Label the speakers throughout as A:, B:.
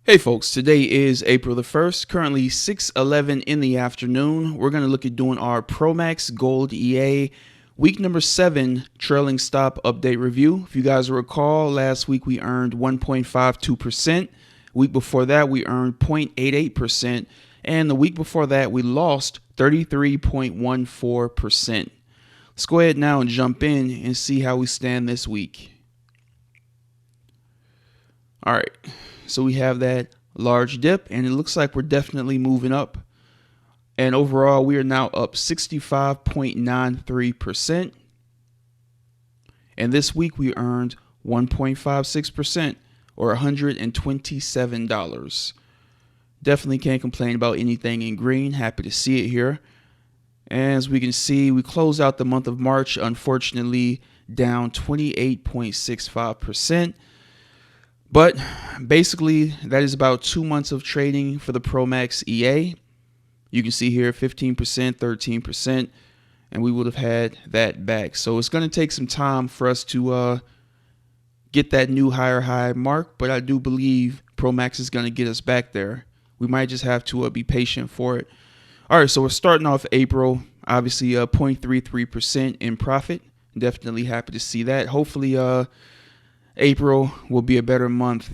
A: Hey folks, today is April the 1st, currently 6:11 in the afternoon. We're going to look at doing our Promax Gold EA week number 7 trailing stop update review. If you guys recall, last week we earned 1.52%. Week before that we earned 0.88%, and the week before that we lost 33.14%. Let's go ahead now and jump in and see how we stand this week. All right. So we have that large dip, and it looks like we're definitely moving up. And overall, we are now up 65.93%. And this week we earned 1.56%, or $127. Definitely can't complain about anything in green. Happy to see it here. As we can see, we closed out the month of March, unfortunately, down 28.65%. But basically, that is about 2 months of trading for the Promax EA. You can see here 15%, 13%, and we would have had that back. So it's going to take some time for us to get that new higher high mark, but I do believe Promax is going to get us back there. We might just have to be patient for it. All right, so we're starting off April, obviously 0.33% in profit. Definitely happy to see that. Hopefully, April will be a better month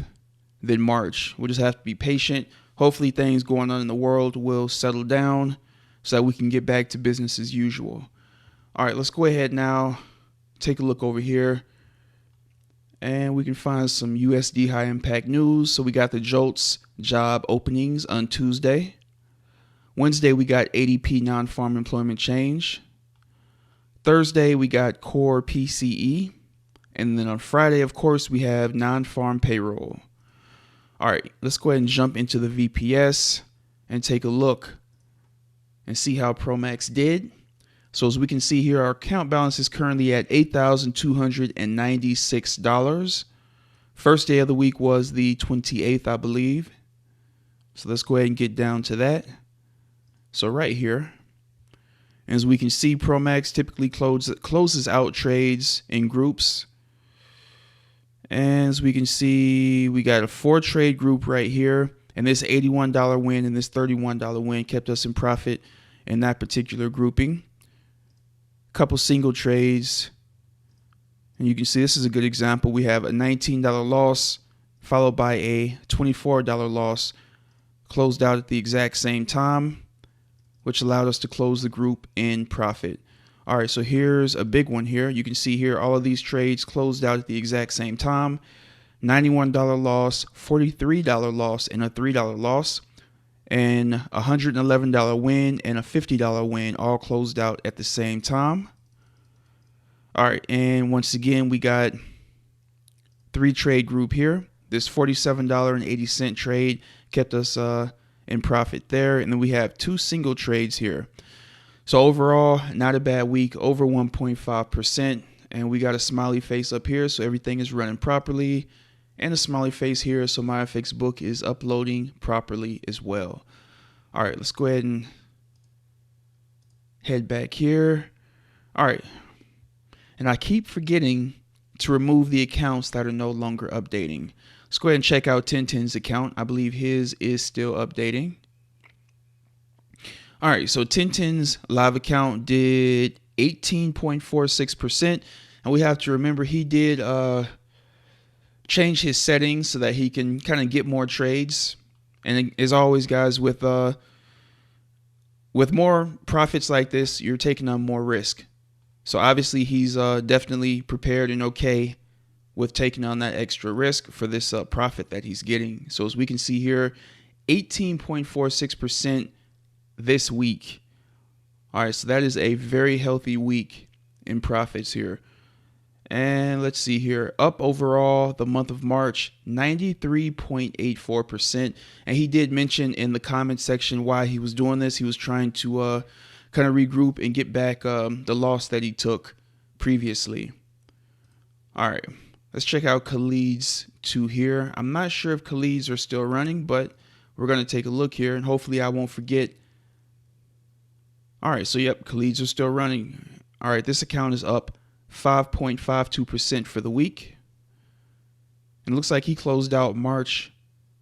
A: than March. We'll just have to be patient. Hopefully things going on in the world will settle down so that we can get back to business as usual. All right, let's go ahead now, take a look over here, and we can find some USD high impact news. So we got the JOLTS job openings on Tuesday. Wednesday, we got ADP non-farm employment change. Thursday, we got core PCE. And then on Friday, of course, we have non-farm payroll. All right, let's go ahead and jump into the VPS and take a look and see how Promax did. So as we can see here, our account balance is currently at $8,296. First day of the week was the 28th, I believe. So let's go ahead and get down to that. So right here, as we can see, Promax typically closes out trades in groups. As we can see, we got a 4-trade group right here, and this $81 win and this $31 win kept us in profit in that particular grouping. Couple single trades, and you can see this is a good example. We have a $19 loss followed by a $24 loss, closed out at the exact same time, which allowed us to close the group in profit. All right, so here's a big one here. You can see here all of these trades closed out at the exact same time. $91 loss, $43 loss, and a $3 loss, and a $111 win and a $50 win all closed out at the same time. All right, and once again, we got 3-trade group here. This $47.80 trade kept us in profit there, and then we have 2 single trades here. So overall, not a bad week, over 1.5%. And we got a smiley face up here, so everything is running properly. And a smiley face here, so my FX book is uploading properly as well. All right, let's go ahead and head back here. All right. And I keep forgetting to remove the accounts that are no longer updating. Let's go ahead and check out Tintin's account. I believe his is still updating. All right, so Tintin's live account did 18.46%, and we have to remember he did change his settings so that he can kind of get more trades. And as always, guys, with more profits like this, you're taking on more risk. So obviously, he's definitely prepared and okay with taking on that extra risk for this profit that he's getting. So as we can see here, 18.46%. this week. All right, so that is a very healthy week in profits here. And let's see here, up overall the month of March, 93.84%. And he did mention in the comment section why he was doing this. He was trying to kind of regroup and get back the loss that he took previously. All right, let's check out Khalid's 2 here. I'm not sure if Khalid's are still running, but we're going to take a look here, and hopefully I won't forget. All right, so yep, Khalid's are still running. All right, this account is up 5.52% for the week. And it looks like he closed out March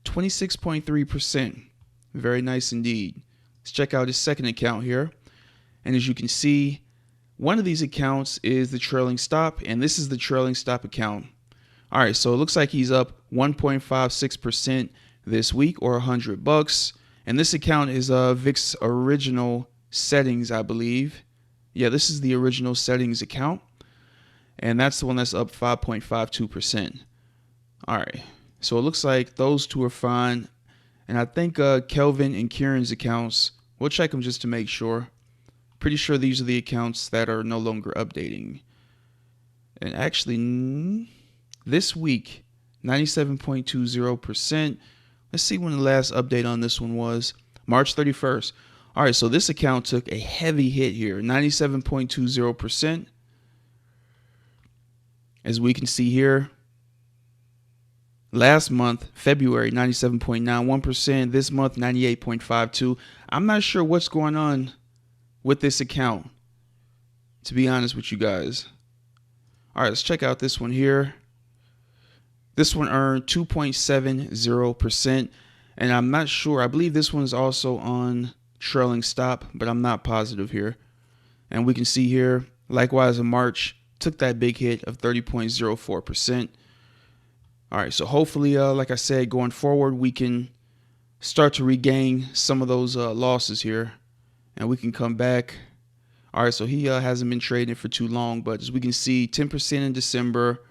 A: 26.3%. Very nice indeed. Let's check out his second account here. And as you can see, one of these accounts is the trailing stop, and this is the trailing stop account. All right, so it looks like he's up 1.56% this week, or $100. And this account is Vic's original settings, I believe. Yeah, this is the original settings account, and that's the one that's up 5.52%. All right, so it looks like those two are fine. And I think Kelvin and Kieran's accounts, we'll check them just to make sure. Pretty sure these are the accounts that are no longer updating. And actually, this week, 97.20%. Let's see when the last update on this one was. March 31st. All right, so this account took a heavy hit here, 97.20%. As we can see here, last month, February, 97.91%. This month, 98.52%. I'm not sure what's going on with this account, to be honest with you guys. All right, let's check out this one here. This one earned 2.70%, and I'm not sure. I believe this one is also on trailing stop, but I'm not positive here. And we can see here, likewise in March, took that big hit of 30.04%. All right, so hopefully, like I said, going forward, we can start to regain some of those losses here, and we can come back. All right, so he hasn't been trading for too long, but as we can see, 10% in December,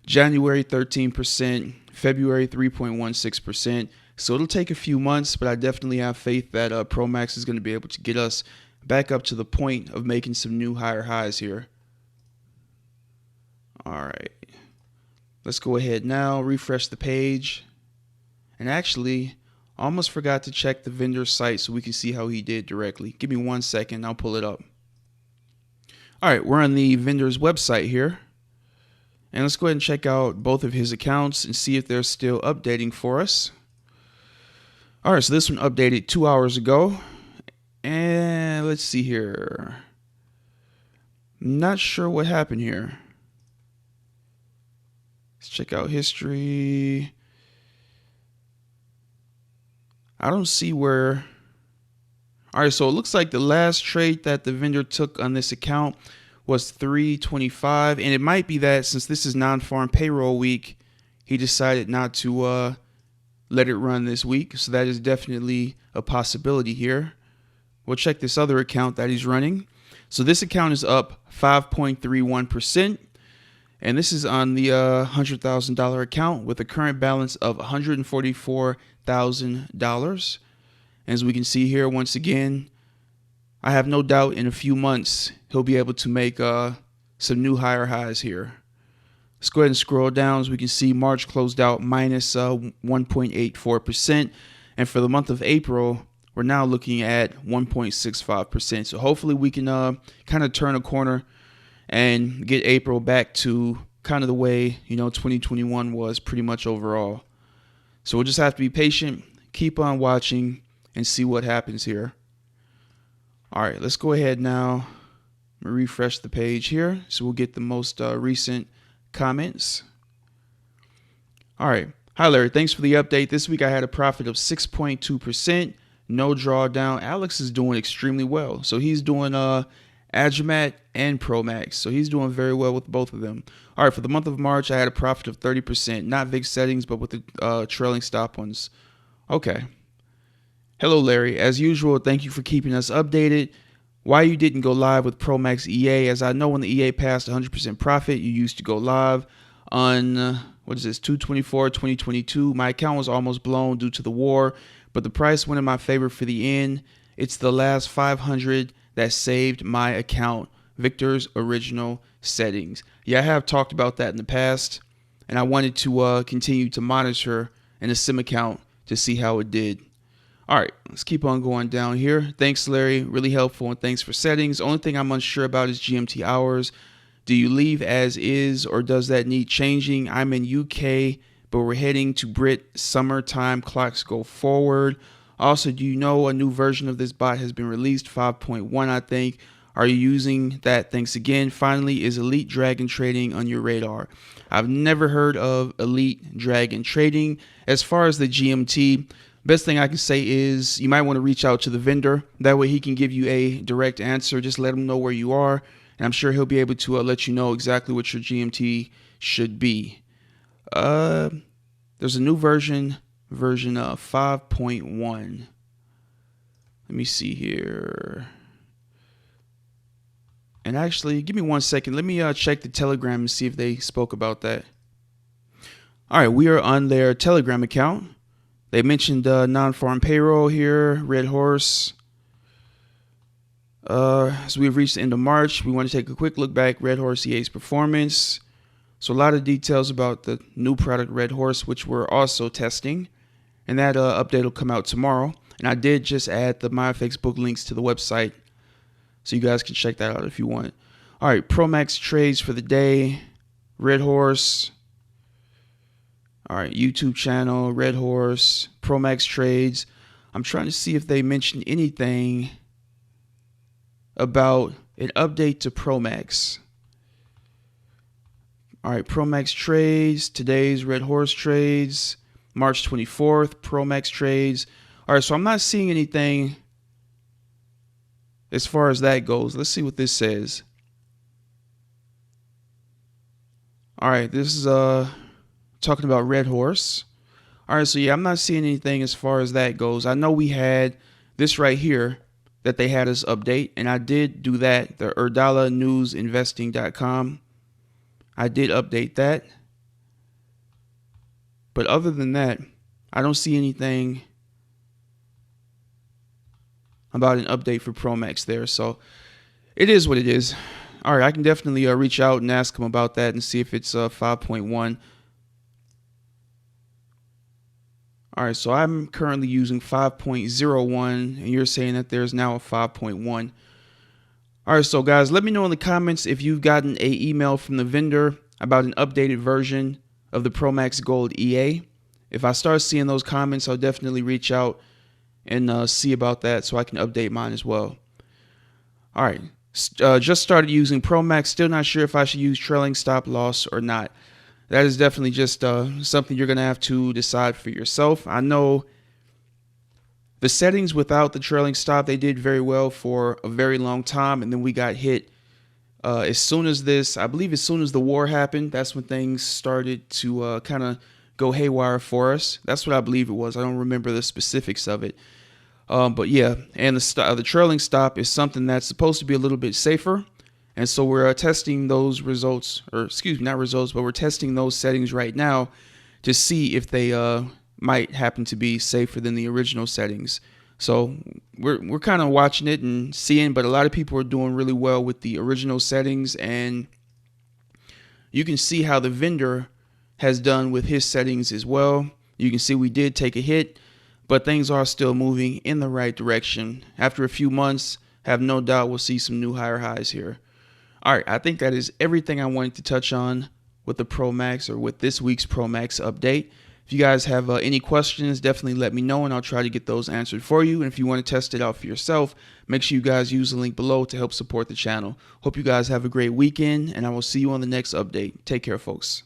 A: January 13%, February 3.16%. So it'll take a few months, but I definitely have faith that Promax is going to be able to get us back up to the point of making some new higher highs here. All right. Let's go ahead now, refresh the page. And actually, I almost forgot to check the vendor's site so we can see how he did directly. Give me 1 second, I'll pull it up. All right, we're on the vendor's website here. And let's go ahead and check out both of his accounts and see if they're still updating for us. All right, so this one updated 2 hours ago. And let's see here. Not sure what happened here. Let's check out history. I don't see where. All right, so it looks like the last trade that the vendor took on this account was 325, and it might be that since this is non-farm payroll week, he decided not to let it run this week. So that is definitely a possibility here. We'll check this other account that he's running. So this account is up 5.31%, and this is on the $100,000 account with a current balance of $144,000. As we can see here, once again, I have no doubt in a few months he'll be able to make some new higher highs here. Let's go ahead and scroll down. As we can see, March closed out minus 1.84%. And for the month of April, we're now looking at 1.65%. So hopefully we can kind of turn a corner and get April back to kind of the way, 2021 was pretty much overall. So we'll just have to be patient, keep on watching, and see what happens here. All right, let's go ahead now. Refresh the page here so we'll get the most recent comments. All right. Hi, Larry. Thanks for the update. This week I had a profit of 6.2%. No drawdown. Alex is doing extremely well. So he's doing Agimat and Promax. So he's doing very well with both of them. All right. For the month of March, I had a profit of 30%. Not VIX settings, but with the trailing stop ones. Okay. Hello, Larry. As usual, thank you for keeping us updated. Why you didn't go live with Promax EA? As I know, when the EA passed 100% profit, you used to go live on, 2/24/2022. My account was almost blown due to the war, but the price went in my favor for the end. It's the last 500 that saved my account. Victor's original settings. Yeah, I have talked about that in the past, and I wanted to continue to monitor in a sim account to see how it did. All right, let's keep on going down here. Thanks, Larry. Really helpful, and thanks for settings. The only thing I'm unsure about is GMT hours. Do you leave as is, or does that need changing? I'm in UK, but we're heading to Brit. Summertime clocks go forward. Also, do you know a new version of this bot has been released, 5.1, I think. Are you using that? Thanks again. Finally, is Elite Dragon trading on your radar? I've never heard of Elite Dragon trading. As far as the GMT, best thing I can say is you might want to reach out to the vendor. That way he can give you a direct answer. Just let him know where you are, and I'm sure he'll be able to let you know exactly what your GMT should be. There's a new version 5.1. Let me see here. And actually, give me 1 second. Let me check the Telegram and see if they spoke about that. All right, we are on their Telegram account. They mentioned non-farm payroll here, Red Horse. As we've reached the end of March, we want to take a quick look back. Red Horse EA's performance. So a lot of details about the new product Red Horse, which we're also testing. And that update will come out tomorrow. And I did just add the MyFX book links to the website, so you guys can check that out if you want. All right, Promax trades for the day. Red Horse. All right, YouTube channel, Red Horse, Promax trades. I'm trying to see if they mentioned anything about an update to Promax. All right, Promax trades. Today's Red Horse trades. March 24th, Promax trades. All right, so I'm not seeing anything as far as that goes. Let's see what this says. All right, this is talking about Red Horse. All right, so yeah, I'm not seeing anything as far as that goes. I know we had this right here that they had us update, and I did do that. The EmpireAmbition.com. I did update that. But other than that, I don't see anything about an update for Promax there. So it is what it is. All right, I can definitely reach out and ask them about that and see if it's 5.1. All right, so I'm currently using 5.01, and you're saying that there's now a 5.1. All right, so guys, let me know in the comments if you've gotten an email from the vendor about an updated version of the Promax Gold EA. If I start seeing those comments, I'll definitely reach out and see about that so I can update mine as well. All right, just started using Promax. Still not sure if I should use trailing stop loss or not. That is definitely just something you're going to have to decide for yourself. I know the settings without the trailing stop, they did very well for a very long time, and then we got hit as soon as I believe as soon as the war happened. That's when things started to kind of go haywire for us. That's what I believe it was. I don't remember the specifics of it. But yeah, and the trailing stop is something that's supposed to be a little bit safer. And so we're testing those results, or excuse me, not results, but we're testing those settings right now to see if they might happen to be safer than the original settings. So we're kind of watching it and seeing, but a lot of people are doing really well with the original settings, and you can see how the vendor has done with his settings as well. You can see we did take a hit, but things are still moving in the right direction. After a few months, have no doubt we'll see some new higher highs here. All right, I think that is everything I wanted to touch on with the Promax, or with this week's Promax update. If you guys have any questions, definitely let me know, and I'll try to get those answered for you. And if you want to test it out for yourself, make sure you guys use the link below to help support the channel. Hope you guys have a great weekend, and I will see you on the next update. Take care, folks.